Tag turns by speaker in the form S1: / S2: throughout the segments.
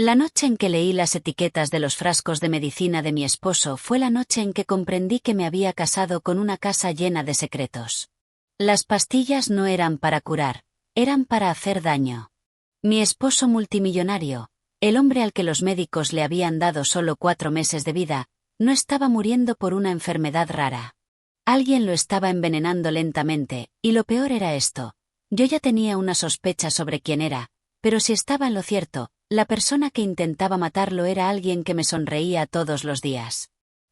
S1: La noche en que leí las etiquetas de los frascos de medicina de mi esposo fue la noche en que comprendí que me había casado con una casa llena de secretos. Las pastillas no eran para curar, eran para hacer daño. Mi esposo multimillonario, el hombre al que los médicos le habían dado solo 4 meses de vida, no estaba muriendo por una enfermedad rara. Alguien lo estaba envenenando lentamente, y lo peor era esto. Yo ya tenía una sospecha sobre quién era, pero si estaba en lo cierto, la persona que intentaba matarlo era alguien que me sonreía todos los días.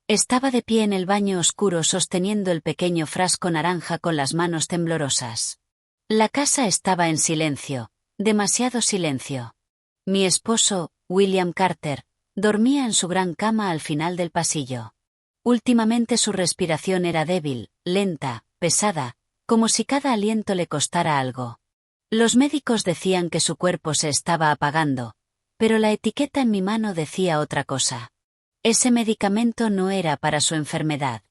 S1: Estaba de pie en el baño oscuro sosteniendo el pequeño frasco naranja con las manos temblorosas. La casa estaba en silencio, demasiado silencio. Mi esposo, William Carter, dormía en su gran cama al final del pasillo. Últimamente su respiración era débil, lenta, pesada, como si cada aliento le costara algo. Los médicos decían que su cuerpo se estaba apagando, pero la etiqueta en mi mano decía otra cosa. Ese medicamento no era para su enfermedad.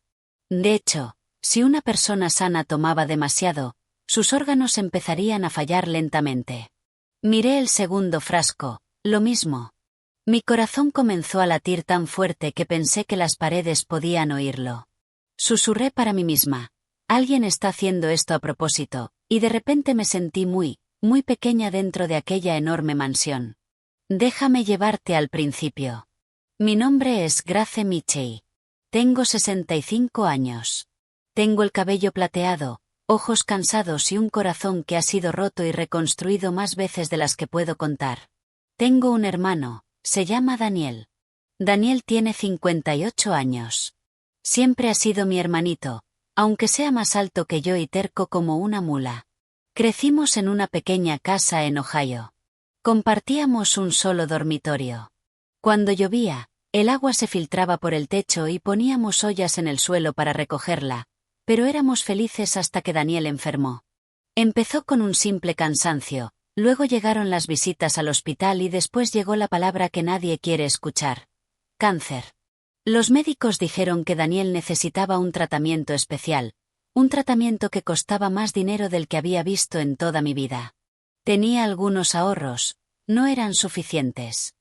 S1: De hecho, si una persona sana tomaba demasiado, sus órganos empezarían a fallar lentamente. Miré el segundo frasco, lo mismo. Mi corazón comenzó a latir tan fuerte que pensé que las paredes podían oírlo. Susurré para mí misma. Alguien está haciendo esto a propósito, y de repente me sentí muy pequeña dentro de aquella enorme mansión. Déjame llevarte al principio. Mi nombre es Grace Mitchell. Tengo 65 años. Tengo el cabello plateado, ojos cansados y un corazón que ha sido roto y reconstruido más veces de las que puedo contar. Tengo un hermano, se llama Daniel. Daniel tiene 58 años. Siempre ha sido mi hermanito, aunque sea más alto que yo y terco como una mula. Crecimos en una pequeña casa en Ohio. Compartíamos un solo dormitorio. Cuando llovía, el agua se filtraba por el techo y poníamos ollas en el suelo para recogerla, pero éramos felices hasta que Daniel enfermó. Empezó con un simple cansancio, luego llegaron las visitas al hospital y después llegó la palabra que nadie quiere escuchar: cáncer. Los médicos dijeron que Daniel necesitaba un tratamiento especial, un tratamiento que costaba más dinero del que había visto en toda mi vida. Tenía algunos ahorros, no eran suficientes.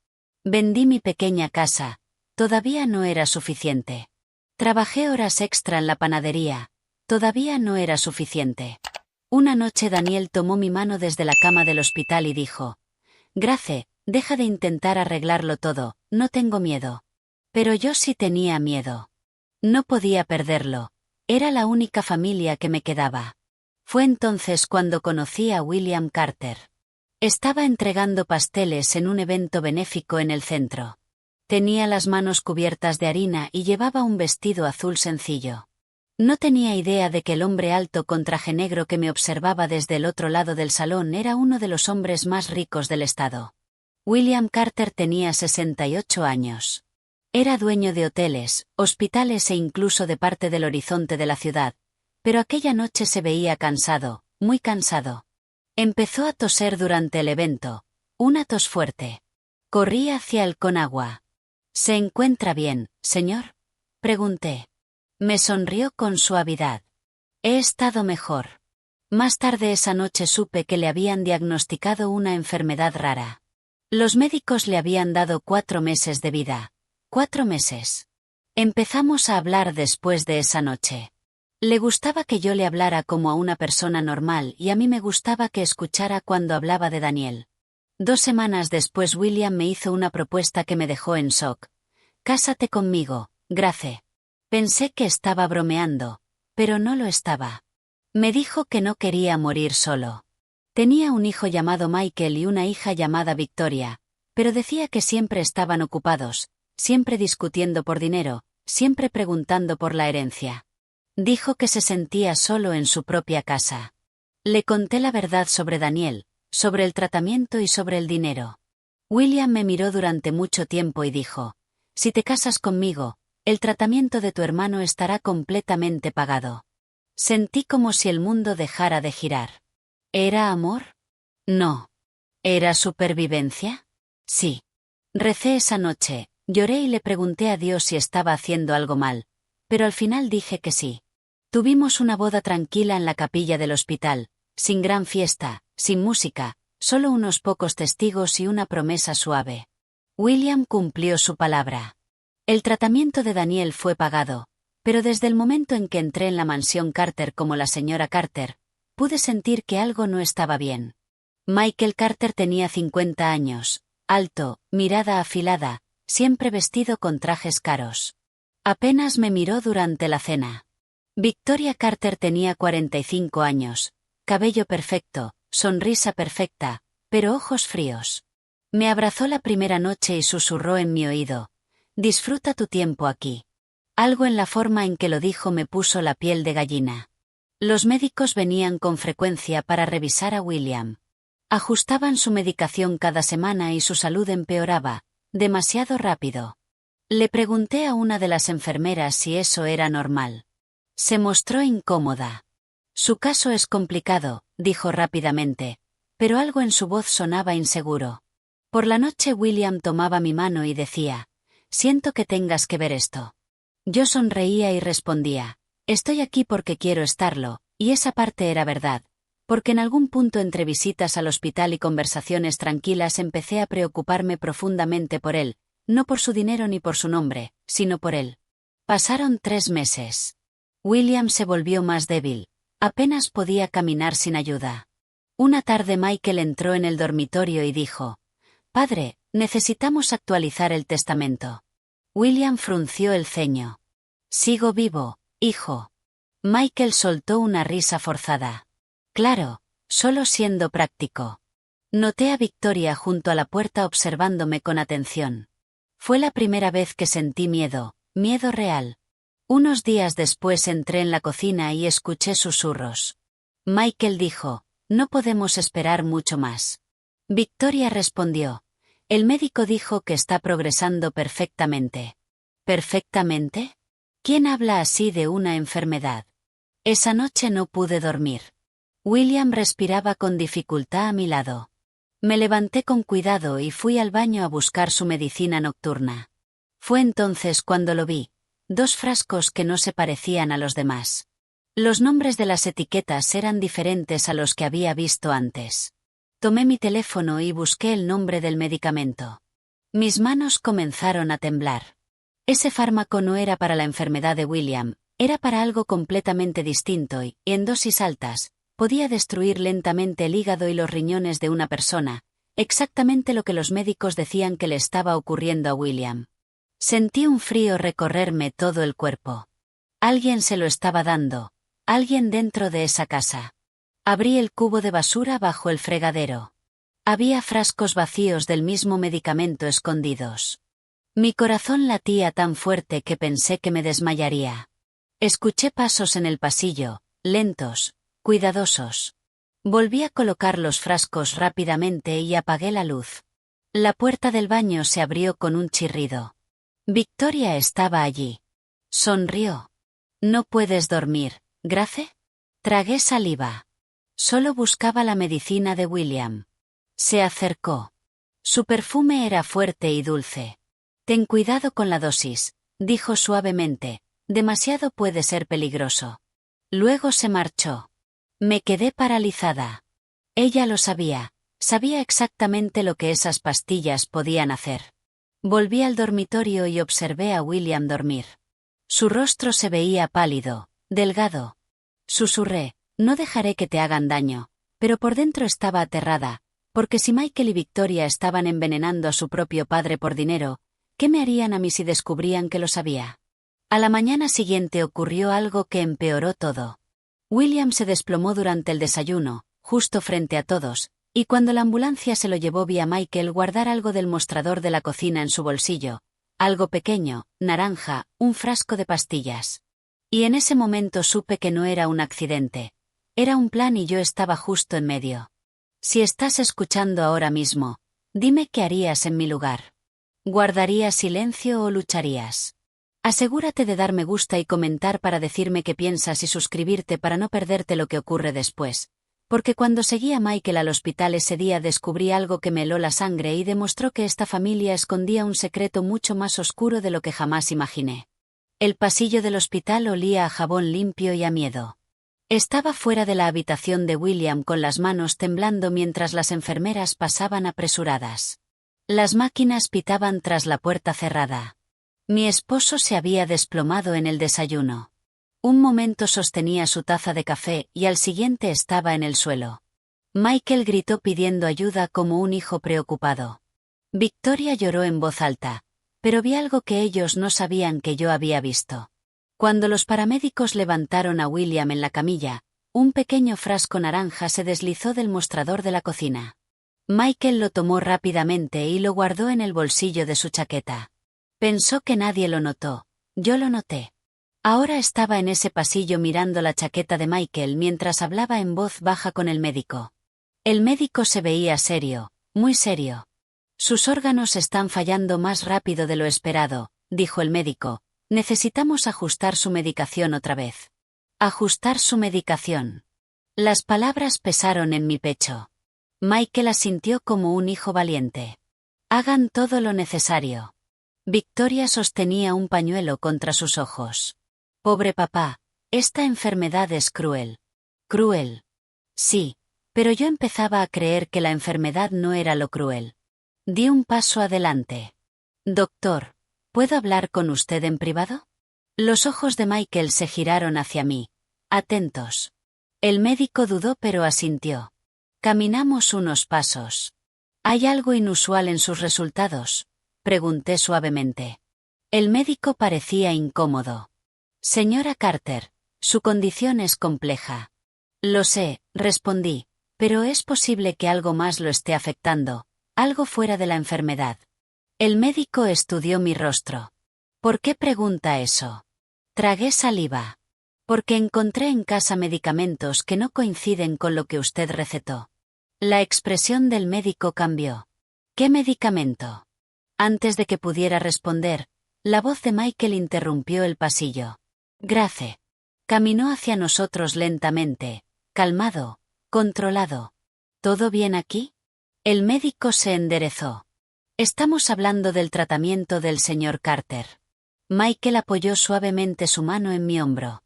S1: Vendí mi pequeña casa, todavía no era suficiente. Trabajé horas extra en la panadería, todavía no era suficiente. Una noche Daniel tomó mi mano desde la cama del hospital y dijo: Grace, deja de intentar arreglarlo todo, no tengo miedo. Pero yo sí tenía miedo. No podía perderlo, era la única familia que me quedaba. Fue entonces cuando conocí a William Carter. Estaba entregando pasteles en un evento benéfico en el centro. Tenía las manos cubiertas de harina y llevaba un vestido azul sencillo. No tenía idea de que el hombre alto con traje negro que me observaba desde el otro lado del salón era uno de los hombres más ricos del estado. William Carter tenía 68 años. Era dueño de hoteles, hospitales e incluso de parte del horizonte de la ciudad, pero aquella noche se veía cansado, muy cansado. Empezó a toser durante el evento, una tos fuerte. Corrí hacia él con agua. ¿Se encuentra bien, señor?, pregunté. Me sonrió con suavidad. He estado mejor. Más tarde esa noche supe que le habían diagnosticado una enfermedad rara. Los médicos le habían dado 4 meses de vida. 4 meses. Empezamos a hablar después de esa noche. Le gustaba que yo le hablara como a una persona normal y a mí me gustaba que escuchara cuando hablaba de Daniel. 2 semanas después William me hizo una propuesta que me dejó en shock. Cásate conmigo, Grace. Pensé que estaba bromeando, pero no lo estaba. Me dijo que no quería morir solo. Tenía un hijo llamado Michael y una hija llamada Victoria, pero decía que siempre estaban ocupados, siempre discutiendo por dinero, siempre preguntando por la herencia. Dijo que se sentía solo en su propia casa. Le conté la verdad sobre Daniel, sobre el tratamiento y sobre el dinero. William me miró durante mucho tiempo y dijo: si te casas conmigo, el tratamiento de tu hermano estará completamente pagado. Sentí como si el mundo dejara de girar. ¿Era amor? No. ¿Era supervivencia? Sí. Recé esa noche, lloré y le pregunté a Dios si estaba haciendo algo mal, pero al final dije que sí. Tuvimos una boda tranquila en la capilla del hospital, sin gran fiesta, sin música, solo unos pocos testigos y una promesa suave. William cumplió su palabra. El tratamiento de Daniel fue pagado, pero desde el momento en que entré en la mansión Carter como la señora Carter, pude sentir que algo no estaba bien. Michael Carter tenía 50 años, alto, mirada afilada, siempre vestido con trajes caros. Apenas me miró durante la cena. Victoria Carter tenía 45 años, cabello perfecto, sonrisa perfecta, pero ojos fríos. Me abrazó la primera noche y susurró en mi oído: «Disfruta tu tiempo aquí». Algo en la forma en que lo dijo me puso la piel de gallina. Los médicos venían con frecuencia para revisar a William. Ajustaban su medicación cada semana y su salud empeoraba, demasiado rápido. Le pregunté a una de las enfermeras si eso era normal. Se mostró incómoda. «Su caso es complicado», dijo rápidamente, pero algo en su voz sonaba inseguro. Por la noche William tomaba mi mano y decía: «Siento que tengas que ver esto». Yo sonreía y respondía: «Estoy aquí porque quiero estarlo», y esa parte era verdad, porque en algún punto entre visitas al hospital y conversaciones tranquilas empecé a preocuparme profundamente por él, no por su dinero ni por su nombre, sino por él. Pasaron 3 meses. William se volvió más débil, apenas podía caminar sin ayuda. Una tarde Michael entró en el dormitorio y dijo: «Padre, necesitamos actualizar el testamento». William frunció el ceño. «Sigo vivo, hijo». Michael soltó una risa forzada. «Claro, solo siendo práctico». Noté a Victoria junto a la puerta observándome con atención. Fue la primera vez que sentí miedo, miedo real. Unos días después entré en la cocina y escuché susurros. Michael dijo: «No podemos esperar mucho más». Victoria respondió: «El médico dijo que está progresando perfectamente». ¿Perfectamente? ¿Quién habla así de una enfermedad? Esa noche no pude dormir. William respiraba con dificultad a mi lado. Me levanté con cuidado y fui al baño a buscar su medicina nocturna. Fue entonces cuando lo vi: 2 frascos que no se parecían a los demás. Los nombres de las etiquetas eran diferentes a los que había visto antes. Tomé mi teléfono y busqué el nombre del medicamento. Mis manos comenzaron a temblar. Ese fármaco no era para la enfermedad de William, era para algo completamente distinto y, en dosis altas, podía destruir lentamente el hígado y los riñones de una persona, exactamente lo que los médicos decían que le estaba ocurriendo a William. Sentí un frío recorrerme todo el cuerpo. Alguien se lo estaba dando, alguien dentro de esa casa. Abrí el cubo de basura bajo el fregadero. Había frascos vacíos del mismo medicamento escondidos. Mi corazón latía tan fuerte que pensé que me desmayaría. Escuché pasos en el pasillo, lentos, cuidadosos. Volví a colocar los frascos rápidamente y apagué la luz. La puerta del baño se abrió con un chirrido. Victoria estaba allí. Sonrió. «¿No puedes dormir, Grace?» Tragué saliva. Solo buscaba la medicina de William. Se acercó. Su perfume era fuerte y dulce. «Ten cuidado con la dosis», dijo suavemente. «Demasiado puede ser peligroso». Luego se marchó. Me quedé paralizada. Ella lo sabía. Sabía exactamente lo que esas pastillas podían hacer. Volví al dormitorio y observé a William dormir. Su rostro se veía pálido, delgado. Susurré: «No dejaré que te hagan daño», pero por dentro estaba aterrada, porque si Michael y Victoria estaban envenenando a su propio padre por dinero, ¿qué me harían a mí si descubrían que lo sabía? A la mañana siguiente ocurrió algo que empeoró todo. William se desplomó durante el desayuno, justo frente a todos, y cuando la ambulancia se lo llevó vi a Michael guardar algo del mostrador de la cocina en su bolsillo, algo pequeño, naranja, un frasco de pastillas. Y en ese momento supe que no era un accidente. Era un plan y yo estaba justo en medio. Si estás escuchando ahora mismo, dime qué harías en mi lugar. ¿Guardarías silencio o lucharías? Asegúrate de dar me gusta y comentar para decirme qué piensas y suscribirte para no perderte lo que ocurre después. Porque cuando seguí a Michael al hospital ese día descubrí algo que me heló la sangre y demostró que esta familia escondía un secreto mucho más oscuro de lo que jamás imaginé. El pasillo del hospital olía a jabón limpio y a miedo. Estaba fuera de la habitación de William con las manos temblando mientras las enfermeras pasaban apresuradas. Las máquinas pitaban tras la puerta cerrada. Mi esposo se había desplomado en el desayuno. Un momento sostenía su taza de café y al siguiente estaba en el suelo. Michael gritó pidiendo ayuda como un hijo preocupado. Victoria lloró en voz alta, pero vi algo que ellos no sabían que yo había visto. Cuando los paramédicos levantaron a William en la camilla, un pequeño frasco naranja se deslizó del mostrador de la cocina. Michael lo tomó rápidamente y lo guardó en el bolsillo de su chaqueta. Pensó que nadie lo notó. Yo lo noté. Ahora estaba en ese pasillo mirando la chaqueta de Michael mientras hablaba en voz baja con el médico. El médico se veía serio, muy serio. Sus órganos están fallando más rápido de lo esperado, dijo el médico. Necesitamos ajustar su medicación otra vez. Ajustar su medicación. Las palabras pesaron en mi pecho. Michael asintió como un hijo valiente. Hagan todo lo necesario. Victoria sostenía un pañuelo contra sus ojos. Pobre papá, esta enfermedad es cruel. Cruel. Sí, pero yo empezaba a creer que la enfermedad no era lo cruel. Di un paso adelante. Doctor, ¿puedo hablar con usted en privado? Los ojos de Michael se giraron hacia mí, atentos. El médico dudó pero asintió. Caminamos unos pasos. ¿Hay algo inusual en sus resultados?, pregunté suavemente. El médico parecía incómodo. Señora Carter, su condición es compleja. Lo sé, respondí, pero es posible que algo más lo esté afectando, algo fuera de la enfermedad. El médico estudió mi rostro. ¿Por qué pregunta eso? Tragué saliva. Porque encontré en casa medicamentos que no coinciden con lo que usted recetó. La expresión del médico cambió. ¿Qué medicamento? Antes de que pudiera responder, la voz de Michael interrumpió el pasillo. Grace. Caminó hacia nosotros lentamente, calmado, controlado. ¿Todo bien aquí? El médico se enderezó. Estamos hablando del tratamiento del señor Carter. Michael apoyó suavemente su mano en mi hombro.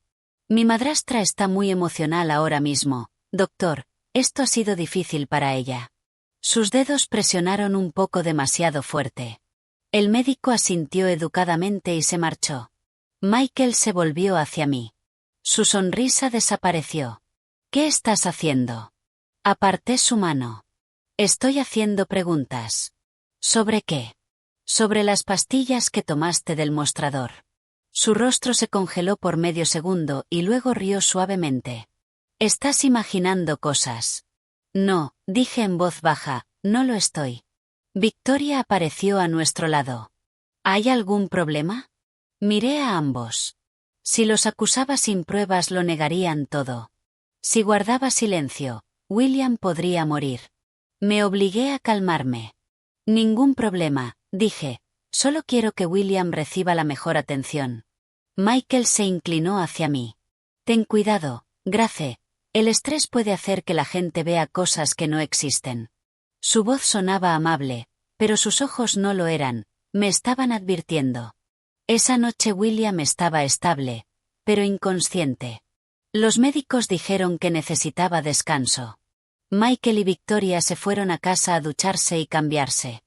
S1: Mi madrastra está muy emocional ahora mismo, doctor, esto ha sido difícil para ella. Sus dedos presionaron un poco demasiado fuerte. El médico asintió educadamente y se marchó. Michael se volvió hacia mí. Su sonrisa desapareció. ¿Qué estás haciendo? Aparté su mano. Estoy haciendo preguntas. ¿Sobre qué? Sobre las pastillas que tomaste del mostrador. Su rostro se congeló por medio segundo y luego rió suavemente. Estás imaginando cosas. No, dije en voz baja, no lo estoy. Victoria apareció a nuestro lado. ¿Hay algún problema? Miré a ambos. Si los acusaba sin pruebas lo negarían todo. Si guardaba silencio, William podría morir. Me obligué a calmarme. Ningún problema, dije, solo quiero que William reciba la mejor atención. Michael se inclinó hacia mí. Ten cuidado, Grace, el estrés puede hacer que la gente vea cosas que no existen. Su voz sonaba amable, pero sus ojos no lo eran, me estaban advirtiendo. Esa noche William estaba estable, pero inconsciente. Los médicos dijeron que necesitaba descanso. Michael y Victoria se fueron a casa a ducharse y cambiarse.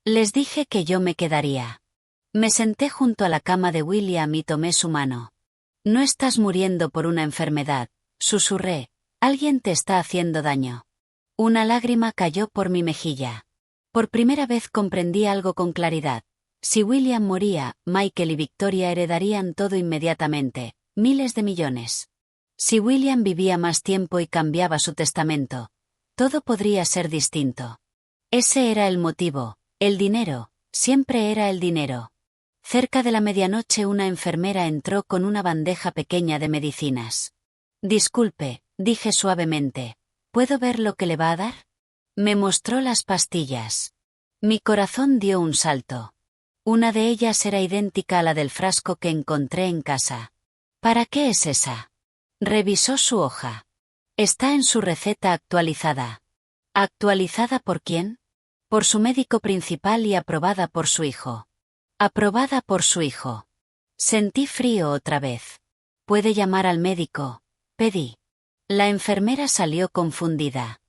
S1: Les dije que yo me quedaría. Me senté junto a la cama de William y tomé su mano. No estás muriendo por una enfermedad, susurré, alguien te está haciendo daño. Una lágrima cayó por mi mejilla. Por primera vez comprendí algo con claridad. Si William moría, Michael y Victoria heredarían todo inmediatamente, miles de millones. Si William vivía más tiempo y cambiaba su testamento, todo podría ser distinto. Ese era el motivo, el dinero, siempre era el dinero. Cerca de la medianoche una enfermera entró con una bandeja pequeña de medicinas. Disculpe, dije suavemente, ¿puedo ver lo que le va a dar? Me mostró las pastillas. Mi corazón dio un salto. Una de ellas era idéntica a la del frasco que encontré en casa. ¿Para qué es esa? Revisó su hoja. Está en su receta actualizada. ¿Actualizada por quién? Por su médico principal y aprobada por su hijo. Aprobada por su hijo. Sentí frío otra vez. ¿Puede llamar al médico?, pedí. La enfermera salió confundida.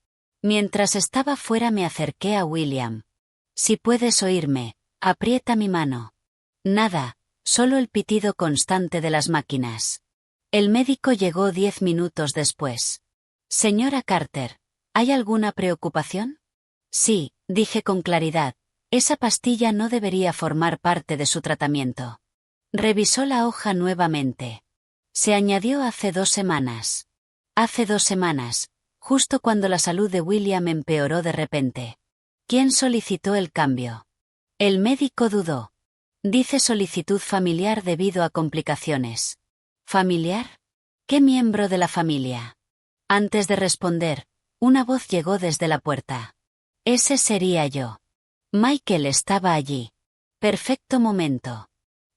S1: Mientras estaba fuera me acerqué a William. Si puedes oírme, aprieta mi mano. Nada, solo el pitido constante de las máquinas. El médico llegó 10 minutos después. Señora Carter, ¿hay alguna preocupación? Sí, dije con claridad, esa pastilla no debería formar parte de su tratamiento. Revisó la hoja nuevamente. Se añadió hace 2 semanas. Hace 2 semanas, justo cuando la salud de William empeoró de repente. ¿Quién solicitó el cambio? El médico dudó. Dice solicitud familiar debido a complicaciones. ¿Familiar? ¿Qué miembro de la familia? Antes de responder, una voz llegó desde la puerta. Ese sería yo. Michael estaba allí. Perfecto momento.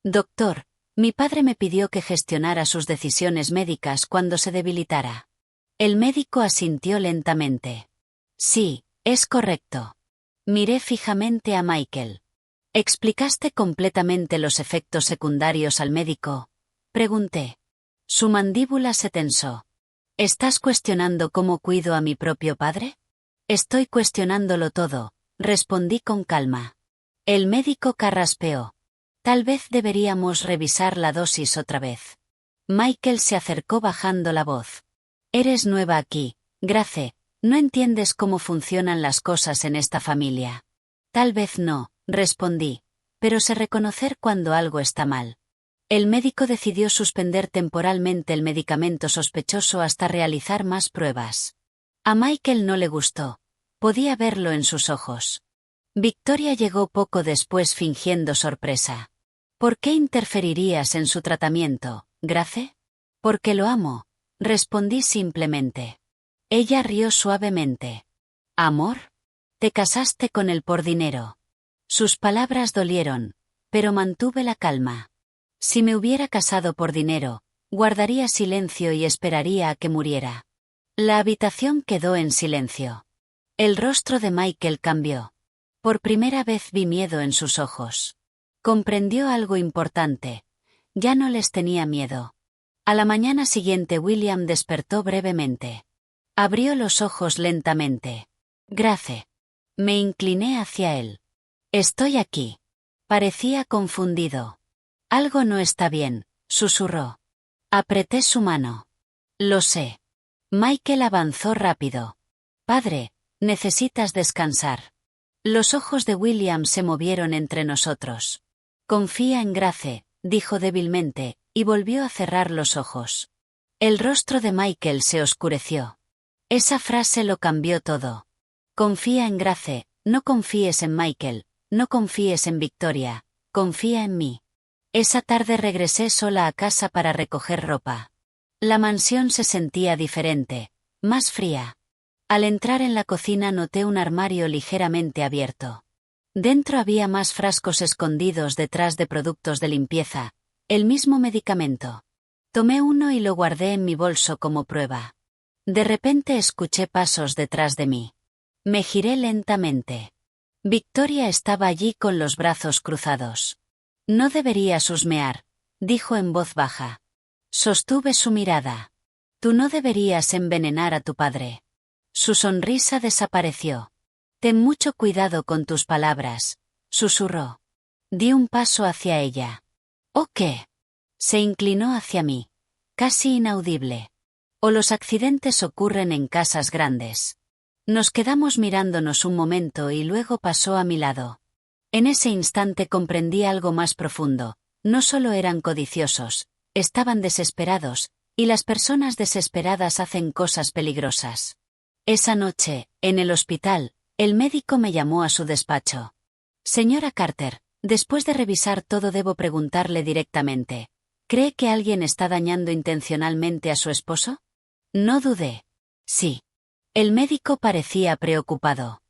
S1: Doctor, mi padre me pidió que gestionara sus decisiones médicas cuando se debilitara. El médico asintió lentamente. Sí, es correcto. Miré fijamente a Michael. ¿Explicaste completamente los efectos secundarios al médico? Pregunté. Su mandíbula se tensó. ¿Estás cuestionando cómo cuido a mi propio padre? Estoy cuestionándolo todo, respondí con calma. El médico carraspeó. Tal vez deberíamos revisar la dosis otra vez. Michael se acercó bajando la voz. Eres nueva aquí, Grace, no entiendes cómo funcionan las cosas en esta familia. Tal vez no, respondí, pero sé reconocer cuando algo está mal. El médico decidió suspender temporalmente el medicamento sospechoso hasta realizar más pruebas. A Michael no le gustó. Podía verlo en sus ojos. Victoria llegó poco después fingiendo sorpresa. ¿Por qué interferirías en su tratamiento, Grace? Porque lo amo, respondí simplemente. Ella rió suavemente. ¿Amor? Te casaste con él por dinero. Sus palabras dolieron, pero mantuve la calma. Si me hubiera casado por dinero, guardaría silencio y esperaría a que muriera. La habitación quedó en silencio. El rostro de Michael cambió. Por primera vez vi miedo en sus ojos. Comprendió algo importante. Ya no les tenía miedo. A la mañana siguiente William despertó brevemente. Abrió los ojos lentamente. Grace. Me incliné hacia él. Estoy aquí. Parecía confundido. Algo no está bien, susurró. Apreté su mano. Lo sé. Michael avanzó rápido. Padre, necesitas descansar. Los ojos de William se movieron entre nosotros. Confía en Grace, dijo débilmente, y volvió a cerrar los ojos. El rostro de Michael se oscureció. Esa frase lo cambió todo. Confía en Grace, no confíes en Michael, no confíes en Victoria, confía en mí. Esa tarde regresé sola a casa para recoger ropa. La mansión se sentía diferente, más fría. Al entrar en la cocina noté un armario ligeramente abierto. Dentro había más frascos escondidos detrás de productos de limpieza, el mismo medicamento. Tomé uno y lo guardé en mi bolso como prueba. De repente escuché pasos detrás de mí. Me giré lentamente. Victoria estaba allí con los brazos cruzados. No deberías husmear, dijo en voz baja. Sostuve su mirada. Tú no deberías envenenar a tu padre. Su sonrisa desapareció. Ten mucho cuidado con tus palabras, susurró. Di un paso hacia ella. ¿O qué? Se inclinó hacia mí. Casi inaudible. O los accidentes ocurren en casas grandes. Nos quedamos mirándonos un momento y luego pasó a mi lado. En ese instante comprendí algo más profundo. No solo eran codiciosos, estaban desesperados, y las personas desesperadas hacen cosas peligrosas. Esa noche, en el hospital, el médico me llamó a su despacho. Señora Carter, después de revisar todo debo preguntarle directamente. ¿Cree que alguien está dañando intencionalmente a su esposo? No dudé. Sí. El médico parecía preocupado.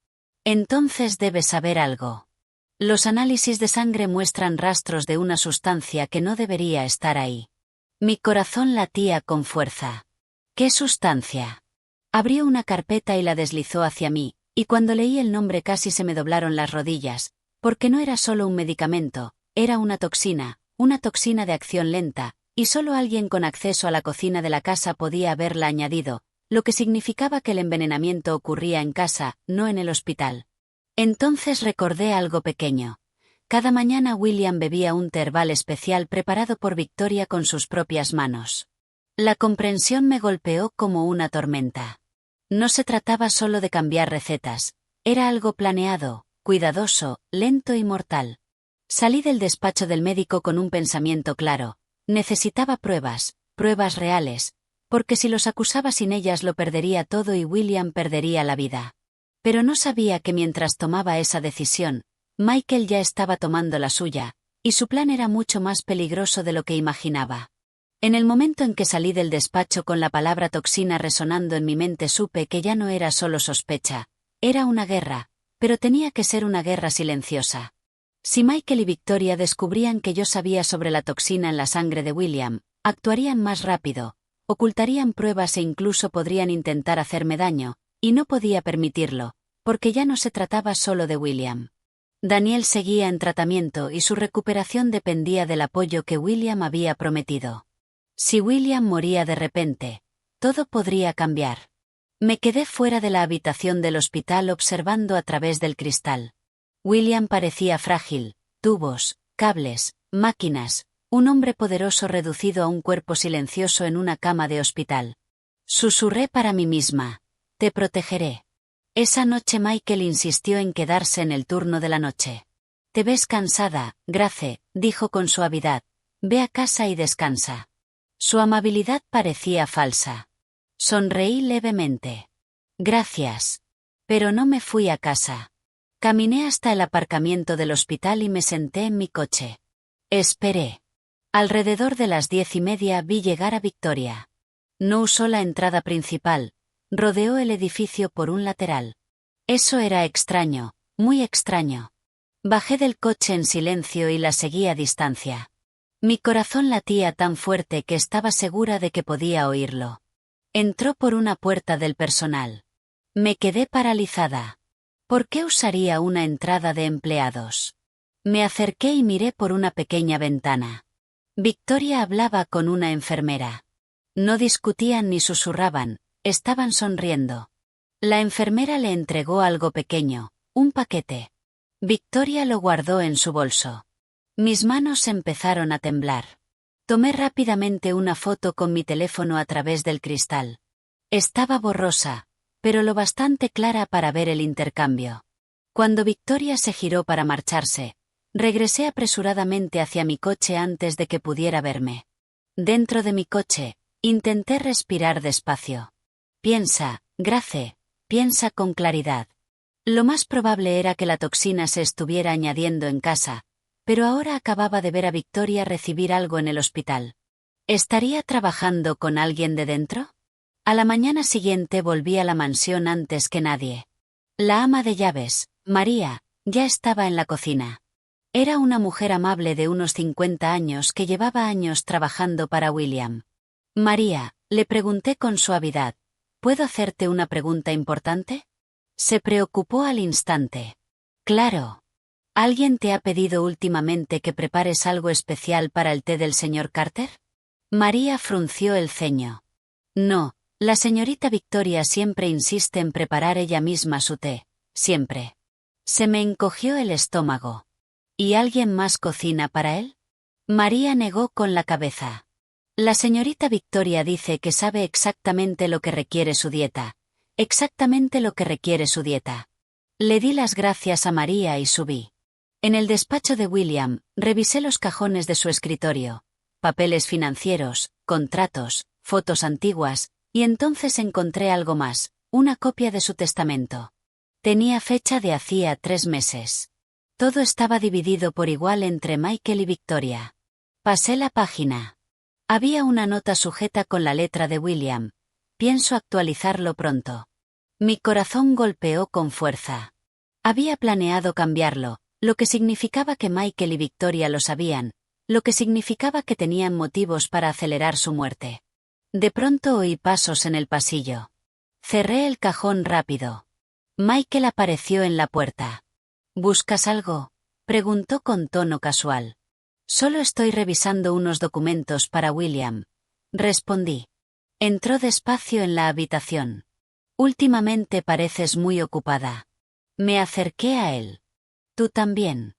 S1: Entonces debe saber algo. Los análisis de sangre muestran rastros de una sustancia que no debería estar ahí. Mi corazón latía con fuerza. ¿Qué sustancia? Abrió una carpeta y la deslizó hacia mí, y cuando leí el nombre casi se me doblaron las rodillas, porque no era solo un medicamento, era una toxina de acción lenta, y solo alguien con acceso a la cocina de la casa podía haberla añadido, lo que significaba que el envenenamiento ocurría en casa, no en el hospital. Entonces recordé algo pequeño. Cada mañana William bebía un terval especial preparado por Victoria con sus propias manos. La comprensión me golpeó como una tormenta. No se trataba solo de cambiar recetas, era algo planeado, cuidadoso, lento y mortal. Salí del despacho del médico con un pensamiento claro. Necesitaba pruebas, pruebas reales, porque si los acusaba sin ellas lo perdería todo y William perdería la vida. Pero no sabía que mientras tomaba esa decisión, Michael ya estaba tomando la suya, y su plan era mucho más peligroso de lo que imaginaba. En el momento en que salí del despacho con la palabra toxina resonando en mi mente supe que ya no era solo sospecha, era una guerra, pero tenía que ser una guerra silenciosa. Si Michael y Victoria descubrían que yo sabía sobre la toxina en la sangre de William, actuarían más rápido, ocultarían pruebas e incluso podrían intentar hacerme daño, y no podía permitirlo, porque ya no se trataba solo de William. Daniel seguía en tratamiento y su recuperación dependía del apoyo que William había prometido. Si William moría de repente, todo podría cambiar. Me quedé fuera de la habitación del hospital observando a través del cristal. William parecía frágil, tubos, cables, máquinas, un hombre poderoso reducido a un cuerpo silencioso en una cama de hospital. Susurré para mí misma, te protegeré. Esa noche Michael insistió en quedarse en el turno de la noche. Te ves cansada, Grace, dijo con suavidad, ve a casa y descansa. Su amabilidad parecía falsa. Sonreí levemente. Gracias. Pero no me fui a casa. Caminé hasta el aparcamiento del hospital y me senté en mi coche. Esperé. Alrededor de las 10:30 vi llegar a Victoria. No usó la entrada principal, rodeó el edificio por un lateral. Eso era extraño, muy extraño. Bajé del coche en silencio y la seguí a distancia. Mi corazón latía tan fuerte que estaba segura de que podía oírlo. Entró por una puerta del personal. Me quedé paralizada. ¿Por qué usaría una entrada de empleados? Me acerqué y miré por una pequeña ventana. Victoria hablaba con una enfermera. No discutían ni susurraban, estaban sonriendo. La enfermera le entregó algo pequeño, un paquete. Victoria lo guardó en su bolso. Mis manos empezaron a temblar. Tomé rápidamente una foto con mi teléfono a través del cristal. Estaba borrosa, pero lo bastante clara para ver el intercambio. Cuando Victoria se giró para marcharse, regresé apresuradamente hacia mi coche antes de que pudiera verme. Dentro de mi coche, intenté respirar despacio. Piensa, Grace, piensa con claridad. Lo más probable era que la toxina se estuviera añadiendo en casa, pero ahora acababa de ver a Victoria recibir algo en el hospital. ¿Estaría trabajando con alguien de dentro? A la mañana siguiente volví a la mansión antes que nadie. La ama de llaves, María, ya estaba en la cocina. Era una mujer amable de unos 50 años que llevaba años trabajando para William. María, le pregunté con suavidad, ¿puedo hacerte una pregunta importante? Se preocupó al instante. Claro. ¿Alguien te ha pedido últimamente que prepares algo especial para el té del señor Carter? María frunció el ceño. No. La señorita Victoria siempre insiste en preparar ella misma su té, siempre. Se me encogió el estómago. ¿Y alguien más cocina para él? María negó con la cabeza. La señorita Victoria dice que sabe exactamente lo que requiere su dieta. Exactamente lo que requiere su dieta. Le di las gracias a María y subí. En el despacho de William, revisé los cajones de su escritorio. Papeles financieros, contratos, fotos antiguas, y entonces encontré algo más, una copia de su testamento. Tenía fecha de hacía 3 meses. Todo estaba dividido por igual entre Michael y Victoria. Pasé la página. Había una nota sujeta con la letra de William. Pienso actualizarlo pronto. Mi corazón golpeó con fuerza. Había planeado cambiarlo, lo que significaba que Michael y Victoria lo sabían, lo que significaba que tenían motivos para acelerar su muerte. De pronto oí pasos en el pasillo. Cerré el cajón rápido. Michael apareció en la puerta. ¿Buscas algo?, preguntó con tono casual. Solo estoy revisando unos documentos para William, respondí. Entró despacio en la habitación. Últimamente pareces muy ocupada. Me acerqué a él. Tú también.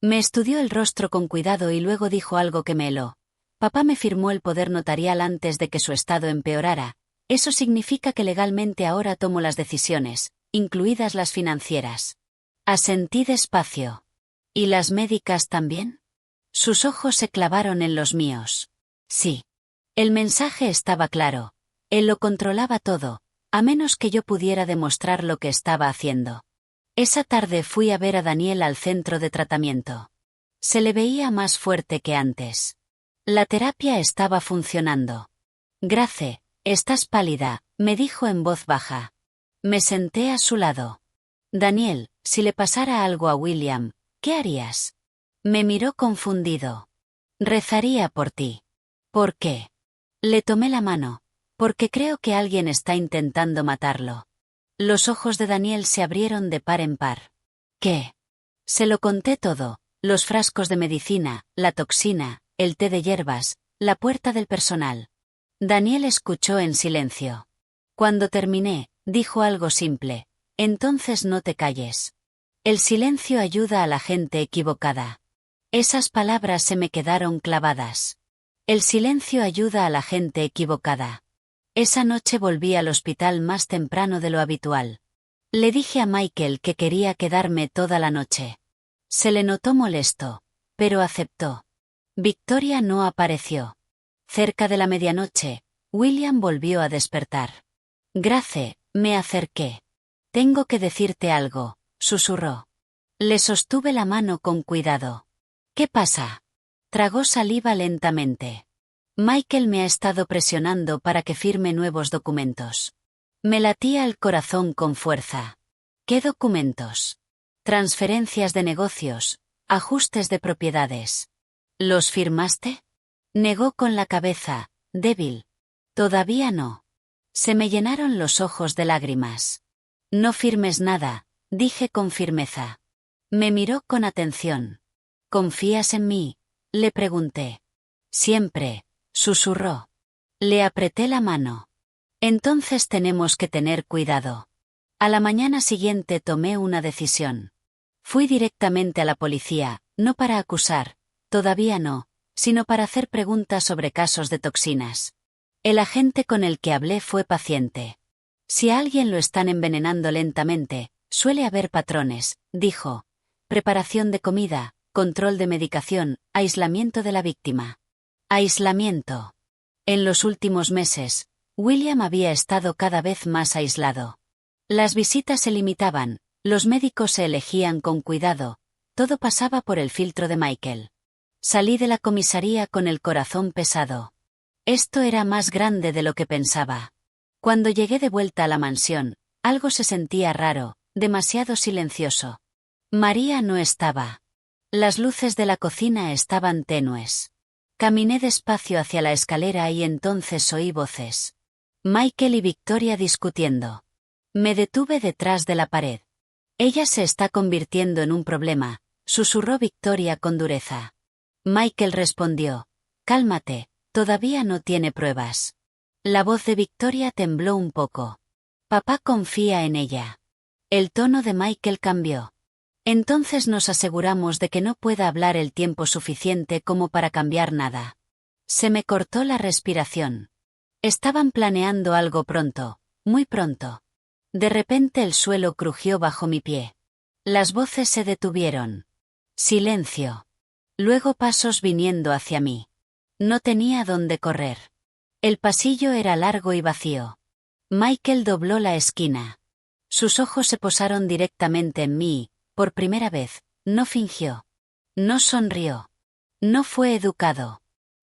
S1: Me estudió el rostro con cuidado y luego dijo algo que me heló. Papá me firmó el poder notarial antes de que su estado empeorara. Eso significa que legalmente ahora tomo las decisiones, incluidas las financieras. Asentí despacio. ¿Y las médicas también? Sus ojos se clavaron en los míos. Sí. El mensaje estaba claro. Él lo controlaba todo, a menos que yo pudiera demostrar lo que estaba haciendo. Esa tarde fui a ver a Daniel al centro de tratamiento. Se le veía más fuerte que antes. La terapia estaba funcionando. Grace, estás pálida, me dijo en voz baja. Me senté a su lado. Daniel, si le pasara algo a William, ¿qué harías? Me miró confundido. Rezaría por ti. ¿Por qué? Le tomé la mano. Porque creo que alguien está intentando matarlo. Los ojos de Daniel se abrieron de par en par. ¿Qué? Se lo conté todo, los frascos de medicina, la toxina, el té de hierbas, la puerta del personal. Daniel escuchó en silencio. Cuando terminé, dijo algo simple. Entonces no te calles. El silencio ayuda a la gente equivocada. Esas palabras se me quedaron clavadas. El silencio ayuda a la gente equivocada. Esa noche volví al hospital más temprano de lo habitual. Le dije a Michael que quería quedarme toda la noche. Se le notó molesto, pero aceptó. Victoria no apareció. Cerca de la medianoche, William volvió a despertar. Grace, me acerqué. Tengo que decirte algo, susurró. Le sostuve la mano con cuidado. ¿Qué pasa? Tragó saliva lentamente. Michael me ha estado presionando para que firme nuevos documentos. Me latía el corazón con fuerza. ¿Qué documentos? Transferencias de negocios, ajustes de propiedades. ¿Los firmaste? Negó con la cabeza, débil. Todavía no. Se me llenaron los ojos de lágrimas. No firmes nada, dije con firmeza. Me miró con atención. ¿Confías en mí? Le pregunté. Siempre. Susurró. Le apreté la mano. Entonces tenemos que tener cuidado. A la mañana siguiente tomé una decisión. Fui directamente a la policía, no para acusar, todavía no, sino para hacer preguntas sobre casos de toxinas. El agente con el que hablé fue paciente. Si a alguien lo están envenenando lentamente, suele haber patrones, dijo. Preparación de comida, control de medicación, aislamiento de la víctima. Aislamiento. En los últimos meses, William había estado cada vez más aislado. Las visitas se limitaban, los médicos se elegían con cuidado, todo pasaba por el filtro de Michael. Salí de la comisaría con el corazón pesado. Esto era más grande de lo que pensaba. Cuando llegué de vuelta a la mansión, algo se sentía raro, demasiado silencioso. María no estaba. Las luces de la cocina estaban tenues. Caminé despacio hacia la escalera y entonces oí voces. Michael y Victoria discutiendo. Me detuve detrás de la pared. Ella se está convirtiendo en un problema, susurró Victoria con dureza. Michael respondió. Cálmate, todavía no tiene pruebas. La voz de Victoria tembló un poco. Papá confía en ella. El tono de Michael cambió. Entonces nos aseguramos de que no pueda hablar el tiempo suficiente como para cambiar nada. Se me cortó la respiración. Estaban planeando algo pronto, muy pronto. De repente el suelo crujió bajo mi pie. Las voces se detuvieron. Silencio. Luego pasos viniendo hacia mí. No tenía dónde correr. El pasillo era largo y vacío. Michael dobló la esquina. Sus ojos se posaron directamente en mí. Por primera vez, no fingió. No sonrió. No fue educado.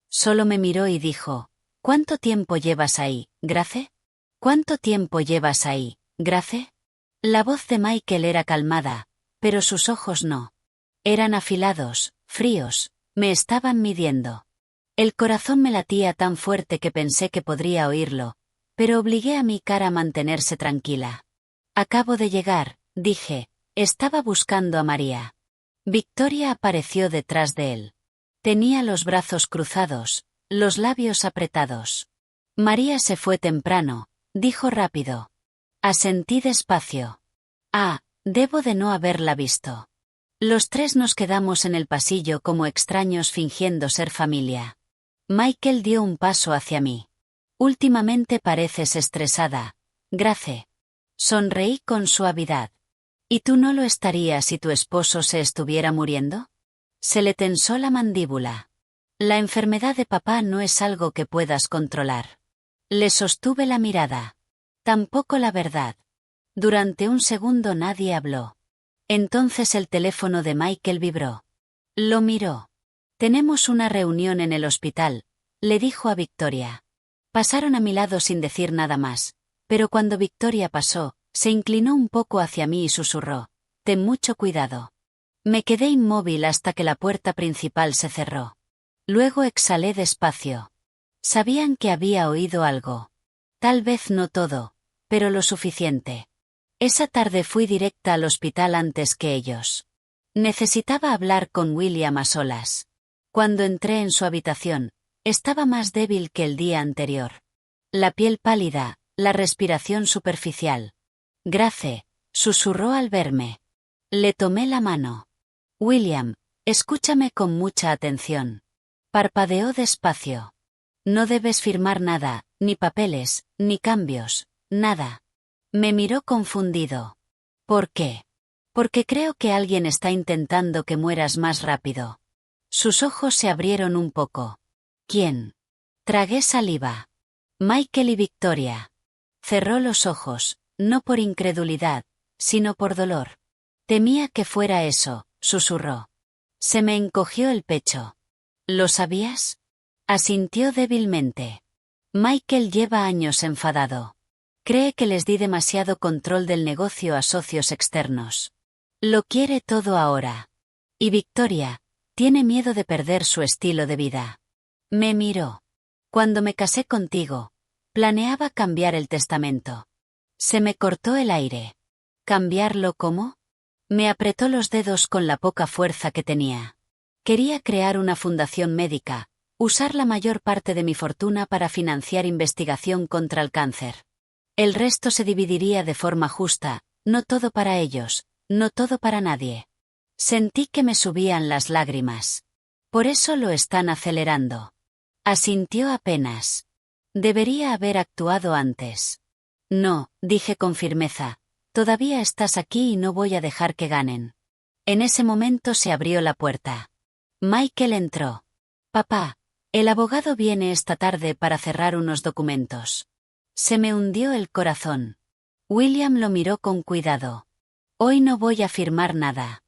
S1: Solo me miró y dijo, ¿cuánto tiempo llevas ahí, Grace? ¿Cuánto tiempo llevas ahí, Grace? La voz de Michael era calmada, pero sus ojos no. Eran afilados, fríos, me estaban midiendo. El corazón me latía tan fuerte que pensé que podría oírlo, pero obligué a mi cara a mantenerse tranquila. Acabo de llegar, dije. Estaba buscando a María. Victoria apareció detrás de él. Tenía los brazos cruzados, los labios apretados. María se fue temprano, dijo rápido. Asentí despacio. Ah, Debo de no haberla visto. Los tres nos quedamos en el pasillo como extraños fingiendo ser familia. Michael dio un paso hacia mí. Últimamente pareces estresada, Grace. Sonreí con suavidad. ¿Y tú no lo estarías si tu esposo se estuviera muriendo? Se le tensó la mandíbula. La enfermedad de papá no es algo que puedas controlar. Le sostuve la mirada. Tampoco la verdad. Durante un segundo nadie habló. Entonces el teléfono de Michael vibró. Lo miró. Tenemos una reunión en el hospital, le dijo a Victoria. Pasaron a mi lado sin decir nada más, pero cuando Victoria pasó, se inclinó un poco hacia mí y susurró: ten mucho cuidado. Me quedé inmóvil hasta que la puerta principal se cerró. Luego exhalé despacio. Sabían que había oído algo. Tal vez no todo, pero lo suficiente. Esa tarde fui directa al hospital antes que ellos. Necesitaba hablar con William a solas. Cuando entré en su habitación, estaba más débil que el día anterior. La piel pálida, la respiración superficial. Grace, susurró al verme. Le tomé la mano. William, escúchame con mucha atención. Parpadeó despacio. No debes firmar nada, ni papeles, ni cambios, nada. Me miró confundido. ¿Por qué? Porque creo que alguien está intentando que mueras más rápido. Sus ojos se abrieron un poco. ¿Quién? Tragué saliva. Michael y Victoria. Cerró los ojos, no por incredulidad, sino por dolor. Temía que fuera eso, susurró. Se me encogió el pecho. ¿Lo sabías? Asintió débilmente. Michael lleva años enfadado. Cree que les di demasiado control del negocio a socios externos. Lo quiere todo ahora. Y Victoria, tiene miedo de perder su estilo de vida. Me miró. Cuando me casé contigo, planeaba cambiar el testamento. Se me cortó el aire. ¿Cambiarlo cómo? Me apretó los dedos con la poca fuerza que tenía. Quería crear una fundación médica, usar la mayor parte de mi fortuna para financiar investigación contra el cáncer. El resto se dividiría de forma justa, no todo para ellos, no todo para nadie. Sentí que me subían las lágrimas. Por eso lo están acelerando. Asintió apenas. Debería haber actuado antes. No, dije con firmeza, todavía estás aquí y no voy a dejar que ganen. En ese momento se abrió la puerta. Michael entró. Papá, el abogado viene esta tarde para cerrar unos documentos. Se me hundió el corazón. William lo miró con cuidado. Hoy no voy a firmar nada.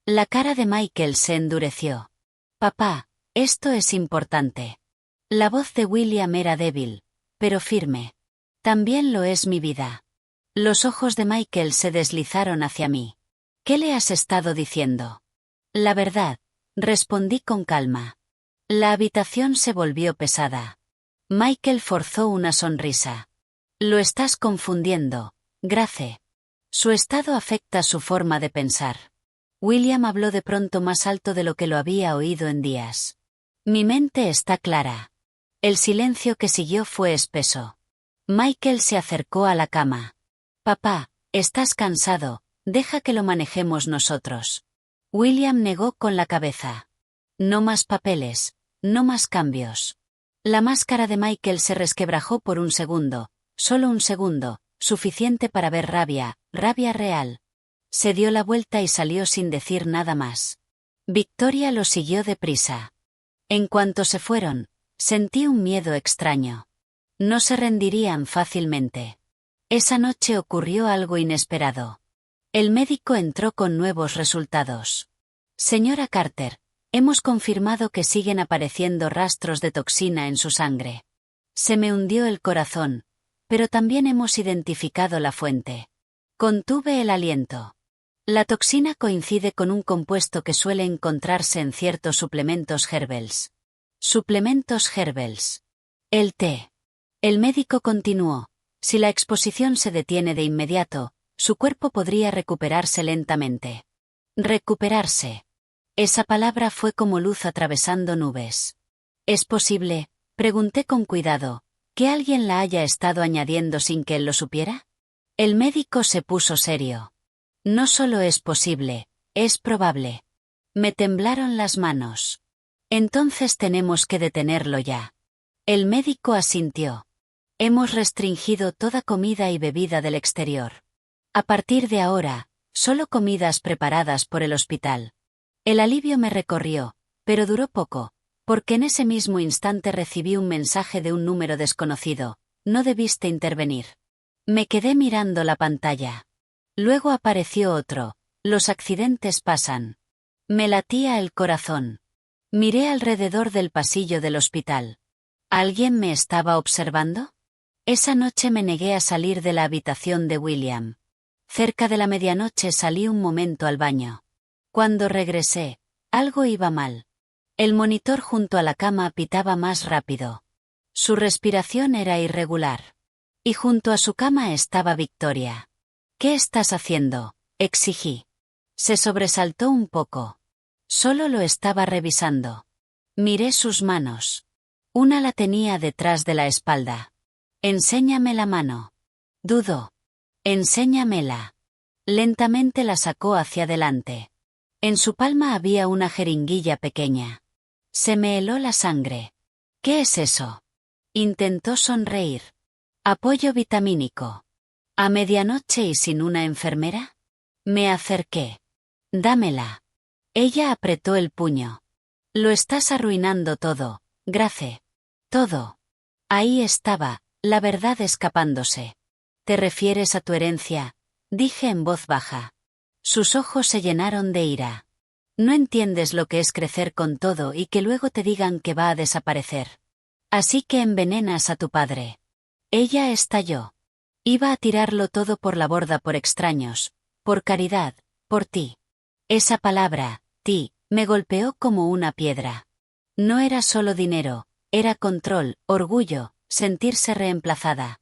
S1: La cara de Michael se endureció. Papá, esto es importante. La voz de William era débil, pero firme. También lo es mi vida. Los ojos de Michael se deslizaron hacia mí. ¿Qué le has estado diciendo? La verdad, respondí con calma. La habitación se volvió pesada. Michael forzó una sonrisa. Lo estás confundiendo, Grace. Su estado afecta su forma de pensar. William habló de pronto más alto de lo que lo había oído en días. Mi mente está clara. El silencio que siguió fue espeso. Michael se acercó a la cama. Papá, estás cansado, deja que lo manejemos nosotros. William negó con la cabeza. No más papeles, no más cambios. La máscara de Michael se resquebrajó por un segundo, solo un segundo, suficiente para ver rabia, rabia real. Se dio la vuelta y salió sin decir nada más. Victoria lo siguió deprisa. En cuanto se fueron, sentí un miedo extraño. No se rendirían fácilmente. Esa noche ocurrió algo inesperado. El médico entró con nuevos resultados. Señora Carter, hemos confirmado que siguen apareciendo rastros de toxina en su sangre. Se me hundió el corazón, pero también hemos identificado la fuente. Contuve el aliento. La toxina coincide con un compuesto que suele encontrarse en ciertos suplementos Herbels. Suplementos Herbels. El té. El médico continuó. Si la exposición se detiene de inmediato, su cuerpo podría recuperarse lentamente. Recuperarse. Esa palabra fue como luz atravesando nubes. ¿Es posible? Pregunté con cuidado. ¿Que alguien la haya estado añadiendo sin que él lo supiera? El médico se puso serio. No solo es posible, es probable. Me temblaron las manos. Entonces tenemos que detenerlo ya. El médico asintió. Hemos restringido toda comida y bebida del exterior. A partir de ahora, solo comidas preparadas por el hospital. El alivio me recorrió, pero duró poco, porque en ese mismo instante recibí un mensaje de un número desconocido. No debiste intervenir. Me quedé mirando la pantalla. Luego apareció otro. Los accidentes pasan. Me latía el corazón. Miré alrededor del pasillo del hospital. ¿Alguien me estaba observando? Esa noche me negué a salir de la habitación de William. Cerca de la medianoche salí un momento al baño. Cuando regresé, algo iba mal. El monitor junto a la cama pitaba más rápido. Su respiración era irregular. Y junto a su cama estaba Victoria. ¿Qué estás haciendo?, exigí. Se sobresaltó un poco. Solo lo estaba revisando. Miré sus manos. Una la tenía detrás de la espalda. Enséñame la mano. Dudó. Enséñamela. Lentamente la sacó hacia adelante. En su palma había una jeringuilla pequeña. Se me heló la sangre. ¿Qué es eso? Intentó sonreír. Apoyo vitamínico. ¿A medianoche y sin una enfermera? Me acerqué. Dámela. Ella apretó el puño. Lo estás arruinando todo, Grace. Todo. Ahí estaba, la verdad escapándose. ¿Te refieres a tu herencia?, dije en voz baja. Sus ojos se llenaron de ira. No entiendes lo que es crecer con todo y que luego te digan que va a desaparecer. Así que envenenas a tu padre. Ella estalló. Iba a tirarlo todo por la borda por extraños, por caridad, por ti. Esa palabra, ti, me golpeó como una piedra. No era solo dinero, era control, orgullo, sentirse reemplazada.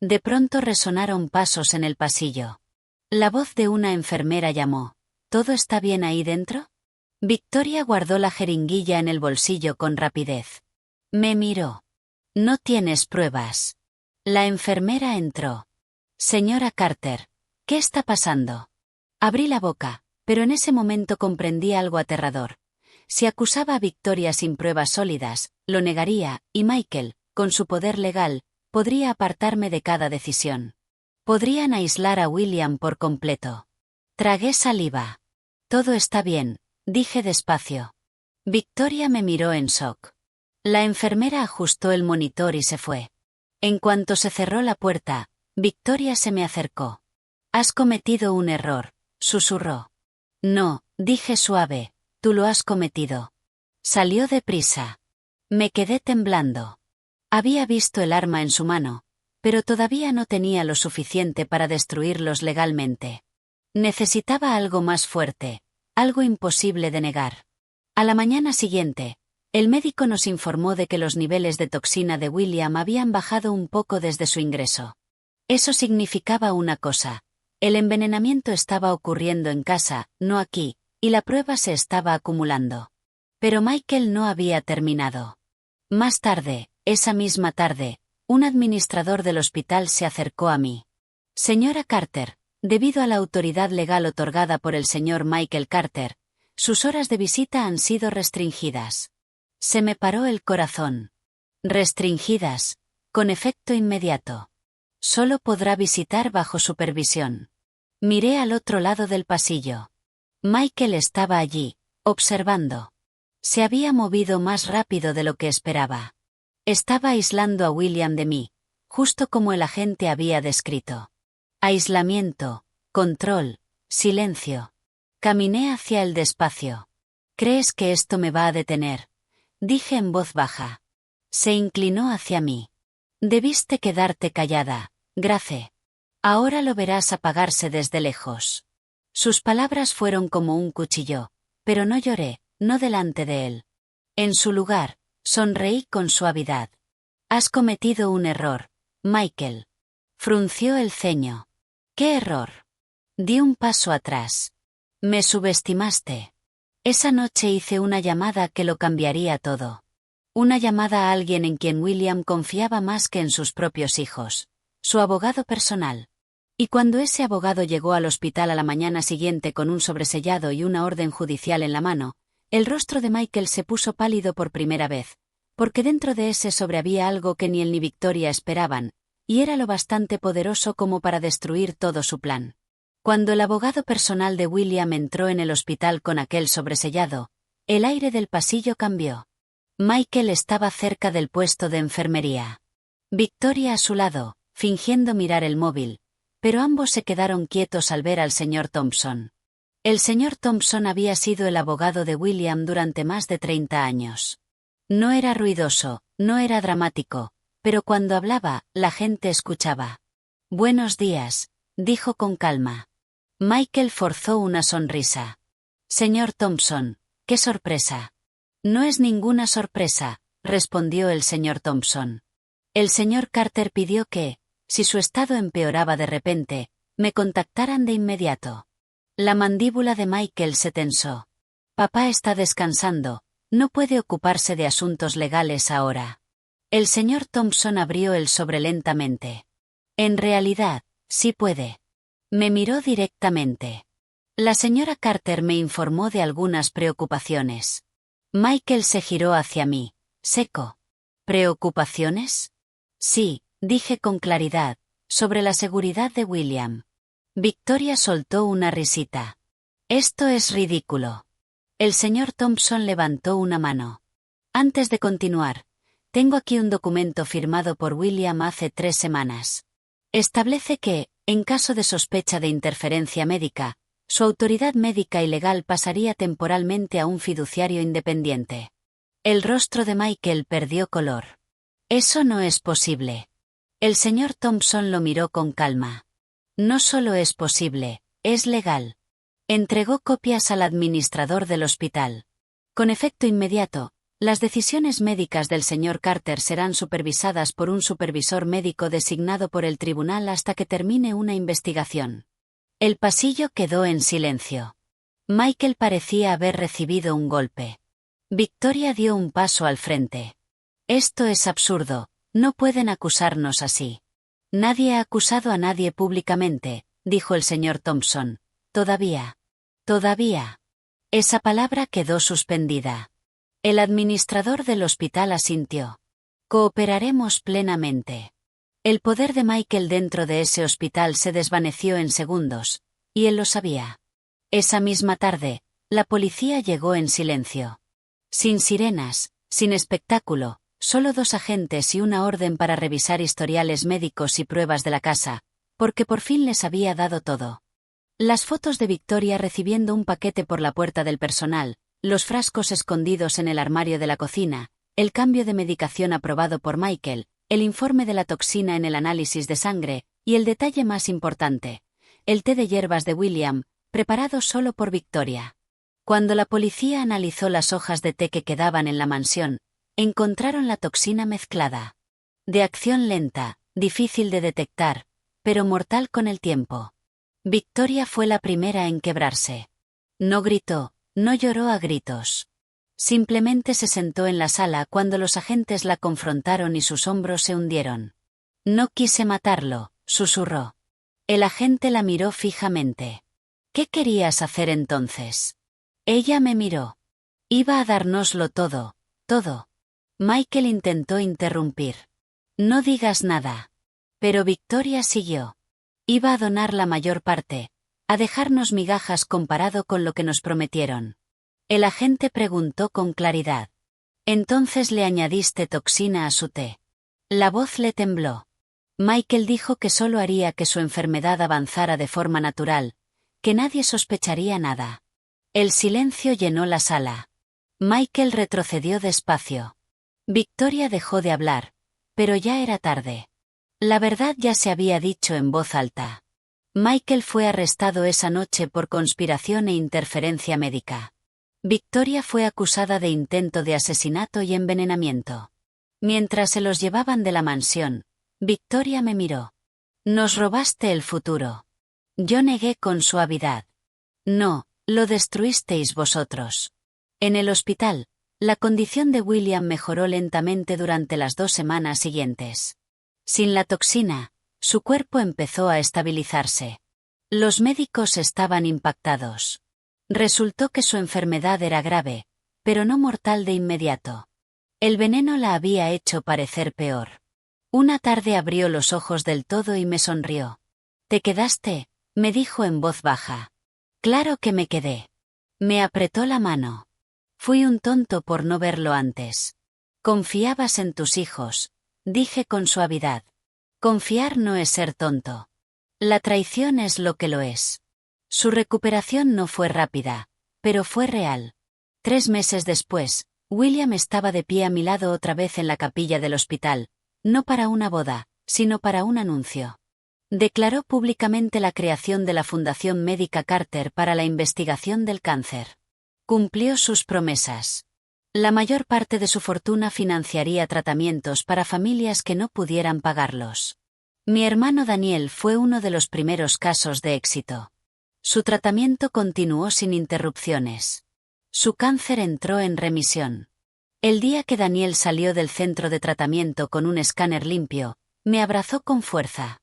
S1: De pronto resonaron pasos en el pasillo. La voz de una enfermera llamó. ¿Todo está bien ahí dentro? Victoria guardó la jeringuilla en el bolsillo con rapidez. Me miró. No tienes pruebas. La enfermera entró. Señora Carter, ¿qué está pasando? Abrí la boca, pero en ese momento comprendí algo aterrador. Si acusaba a Victoria sin pruebas sólidas, lo negaría, y Michael, con su poder legal, podría apartarme de cada decisión. Podrían aislar a William por completo. Tragué saliva. Todo está bien, dije despacio. Victoria me miró en shock. La enfermera ajustó el monitor y se fue. En cuanto se cerró la puerta, Victoria se me acercó. Has cometido un error, susurró. No, dije suave, tú lo has cometido. Salió deprisa. Me quedé temblando. Había visto el arma en su mano, pero todavía no tenía lo suficiente para destruirlos legalmente. Necesitaba algo más fuerte, algo imposible de negar. A la mañana siguiente, el médico nos informó de que los niveles de toxina de William habían bajado un poco desde su ingreso. Eso significaba una cosa. El envenenamiento estaba ocurriendo en casa, no aquí, y la prueba se estaba acumulando. Pero Michael no había terminado. Más tarde, esa misma tarde, un administrador del hospital se acercó a mí. Señora Carter, debido a la autoridad legal otorgada por el señor Michael Carter, sus horas de visita han sido restringidas. Se me paró el corazón. Restringidas, con efecto inmediato. Solo podrá visitar bajo supervisión. Miré al otro lado del pasillo. Michael estaba allí, observando. Se había movido más rápido de lo que esperaba. Estaba aislando a William de mí, justo como el agente había descrito. Aislamiento, control, silencio. Caminé hacia él despacio. ¿Crees que esto me va a detener?, dije en voz baja. Se inclinó hacia mí. Debiste quedarte callada, Grace. Ahora lo verás apagarse desde lejos. Sus palabras fueron como un cuchillo, pero no lloré, no delante de él. En su lugar, sonreí con suavidad. Has cometido un error, Michael. Frunció el ceño. ¿Qué error? Di un paso atrás. Me subestimaste. Esa noche hice una llamada que lo cambiaría todo. Una llamada a alguien en quien William confiaba más que en sus propios hijos. Su abogado personal. Y cuando ese abogado llegó al hospital a la mañana siguiente con un sobresellado y una orden judicial en la mano, el rostro de Michael se puso pálido por primera vez, porque dentro de ese sobre había algo que ni él ni Victoria esperaban, y era lo bastante poderoso como para destruir todo su plan. Cuando el abogado personal de William entró en el hospital con aquel sobresellado, el aire del pasillo cambió. Michael estaba cerca del puesto de enfermería. Victoria a su lado, fingiendo mirar el móvil, pero ambos se quedaron quietos al ver al señor Thompson. El señor Thompson había sido el abogado de William durante más de 30 años. No era ruidoso, no era dramático, pero cuando hablaba, la gente escuchaba. «Buenos días», dijo con calma. Michael forzó una sonrisa. «Señor Thompson, qué sorpresa». «No es ninguna sorpresa», respondió el señor Thompson. «El señor Carter pidió que, si su estado empeoraba de repente, me contactaran de inmediato». La mandíbula de Michael se tensó. «Papá está descansando, no puede ocuparse de asuntos legales ahora». El señor Thompson abrió el sobre lentamente. «En realidad, sí puede». Me miró directamente. La señora Carter me informó de algunas preocupaciones. Michael se giró hacia mí, seco. ¿Preocupaciones? Sí, dije con claridad, sobre la seguridad de William. Victoria soltó una risita. «Esto es ridículo». El señor Thompson levantó una mano. «Antes de continuar, tengo aquí un documento firmado por William hace 3 semanas. Establece que, en caso de sospecha de interferencia médica, su autoridad médica y legal pasaría temporalmente a un fiduciario independiente». El rostro de Michael perdió color. «Eso no es posible». El señor Thompson lo miró con calma. «No solo es posible, es legal». Entregó copias al administrador del hospital. «Con efecto inmediato, las decisiones médicas del señor Carter serán supervisadas por un supervisor médico designado por el tribunal hasta que termine una investigación». El pasillo quedó en silencio. Michael parecía haber recibido un golpe. Victoria dio un paso al frente. «Esto es absurdo, no pueden acusarnos así». «Nadie ha acusado a nadie públicamente», dijo el señor Thompson. «Todavía». «Todavía». Esa palabra quedó suspendida. El administrador del hospital asintió. «Cooperaremos plenamente». El poder de Michael dentro de ese hospital se desvaneció en segundos, y él lo sabía. Esa misma tarde, la policía llegó en silencio. Sin sirenas, sin espectáculo, solo 2 agentes y una orden para revisar historiales médicos y pruebas de la casa, porque por fin les había dado todo. Las fotos de Victoria recibiendo un paquete por la puerta del personal, los frascos escondidos en el armario de la cocina, el cambio de medicación aprobado por Michael, el informe de la toxina en el análisis de sangre, y el detalle más importante, el té de hierbas de William, preparado solo por Victoria. Cuando la policía analizó las hojas de té que quedaban en la mansión, encontraron la toxina mezclada. De acción lenta, difícil de detectar, pero mortal con el tiempo. Victoria fue la primera en quebrarse. No gritó, no lloró a gritos. Simplemente se sentó en la sala cuando los agentes la confrontaron y sus hombros se hundieron. «No quise matarlo», susurró. El agente la miró fijamente. «¿Qué querías hacer entonces?» Ella me miró. «Iba a dárnoslo todo, todo». Michael intentó interrumpir. «No digas nada». Pero Victoria siguió. «Iba a donar la mayor parte, a dejarnos migajas comparado con lo que nos prometieron». El agente preguntó con claridad. «Entonces le añadiste toxina a su té». La voz le tembló. Michael dijo que solo haría que su enfermedad avanzara de forma natural, que nadie sospecharía nada. El silencio llenó la sala. Michael retrocedió despacio. Victoria dejó de hablar, pero ya era tarde. La verdad ya se había dicho en voz alta. Michael fue arrestado esa noche por conspiración e interferencia médica. Victoria fue acusada de intento de asesinato y envenenamiento. Mientras se los llevaban de la mansión, Victoria me miró. «Nos robaste el futuro». Yo negué con suavidad. «No, lo destruisteis vosotros». En el hospital, la condición de William mejoró lentamente durante las 2 semanas siguientes. Sin la toxina, Su cuerpo empezó a estabilizarse. Los médicos estaban impactados. Resultó que su enfermedad era grave, pero no mortal de inmediato. El veneno la había hecho parecer peor. Una tarde abrió los ojos del todo y me sonrió. «¿Te quedaste?», me dijo en voz baja. «Claro que me quedé». Me apretó la mano. «Fui un tonto por no verlo antes». «Confiabas en tus hijos», dije con suavidad. «Confiar no es ser tonto. La traición es lo que lo es». Su recuperación no fue rápida, pero fue real. 3 meses después, William estaba de pie a mi lado otra vez en la capilla del hospital, no para una boda, sino para un anuncio. Declaró públicamente la creación de la Fundación Médica Carter para la investigación del cáncer. Cumplió sus promesas. La mayor parte de su fortuna financiaría tratamientos para familias que no pudieran pagarlos. Mi hermano Daniel fue uno de los primeros casos de éxito. Su tratamiento continuó sin interrupciones. Su cáncer entró en remisión. El día que Daniel salió del centro de tratamiento con un escáner limpio, me abrazó con fuerza.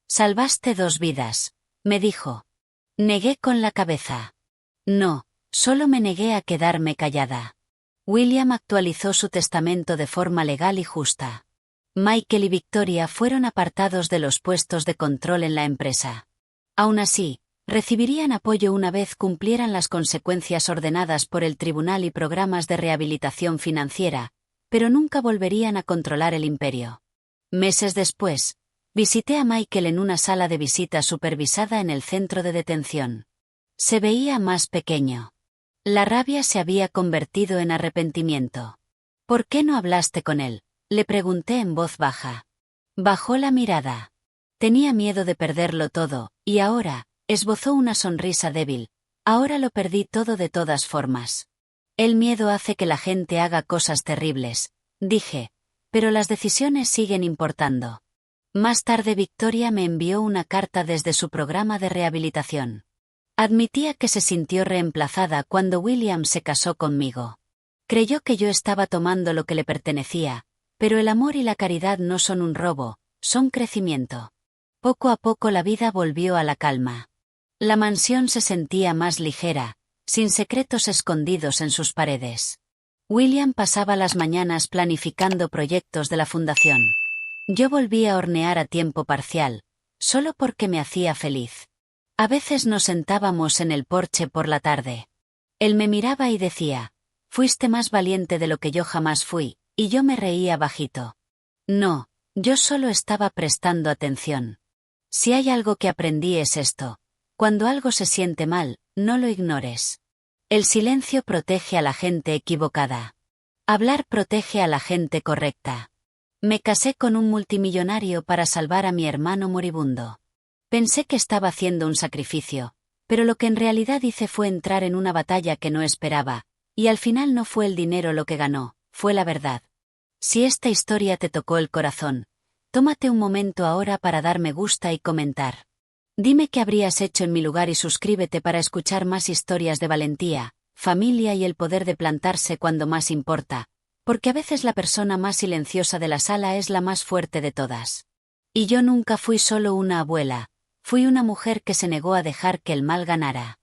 S1: «Salvaste 2 vidas», me dijo. Negué con la cabeza. No, solo me negué a quedarme callada. William actualizó su testamento de forma legal y justa. Michael y Victoria fueron apartados de los puestos de control en la empresa. Aún así, recibirían apoyo una vez cumplieran las consecuencias ordenadas por el tribunal y programas de rehabilitación financiera, pero nunca volverían a controlar el imperio. Meses después, visité a Michael en una sala de visita supervisada en el centro de detención. Se veía más pequeño. La rabia se había convertido en arrepentimiento. «¿Por qué no hablaste con él?», le pregunté en voz baja. Bajó la mirada. Tenía miedo de perderlo todo, y ahora, esbozó una sonrisa débil, ahora lo perdí todo de todas formas. «El miedo hace que la gente haga cosas terribles», dije, «pero las decisiones siguen importando». Más tarde Victoria me envió una carta desde su programa de rehabilitación. Admitía que se sintió reemplazada cuando William se casó conmigo. Creyó que yo estaba tomando lo que le pertenecía, pero el amor y la caridad no son un robo, son crecimiento. Poco a poco la vida volvió a la calma. La mansión se sentía más ligera, sin secretos escondidos en sus paredes. William pasaba las mañanas planificando proyectos de la fundación. Yo volví a hornear a tiempo parcial, solo porque me hacía feliz. A veces nos sentábamos en el porche por la tarde. Él me miraba y decía, «Fuiste más valiente de lo que yo jamás fui», y yo me reía bajito. No, yo solo estaba prestando atención. Si hay algo que aprendí es esto: cuando algo se siente mal, no lo ignores. El silencio protege a la gente equivocada. Hablar protege a la gente correcta. Me casé con un multimillonario para salvar a mi hermano moribundo. Pensé que estaba haciendo un sacrificio, pero lo que en realidad hice fue entrar en una batalla que no esperaba, y al final no fue el dinero lo que ganó, fue la verdad. Si esta historia te tocó el corazón, tómate un momento ahora para dar me gusta y comentar. Dime qué habrías hecho en mi lugar y suscríbete para escuchar más historias de valentía, familia y el poder de plantarse cuando más importa, porque a veces la persona más silenciosa de la sala es la más fuerte de todas. Y yo nunca fui solo una abuela, fui una mujer que se negó a dejar que el mal ganara.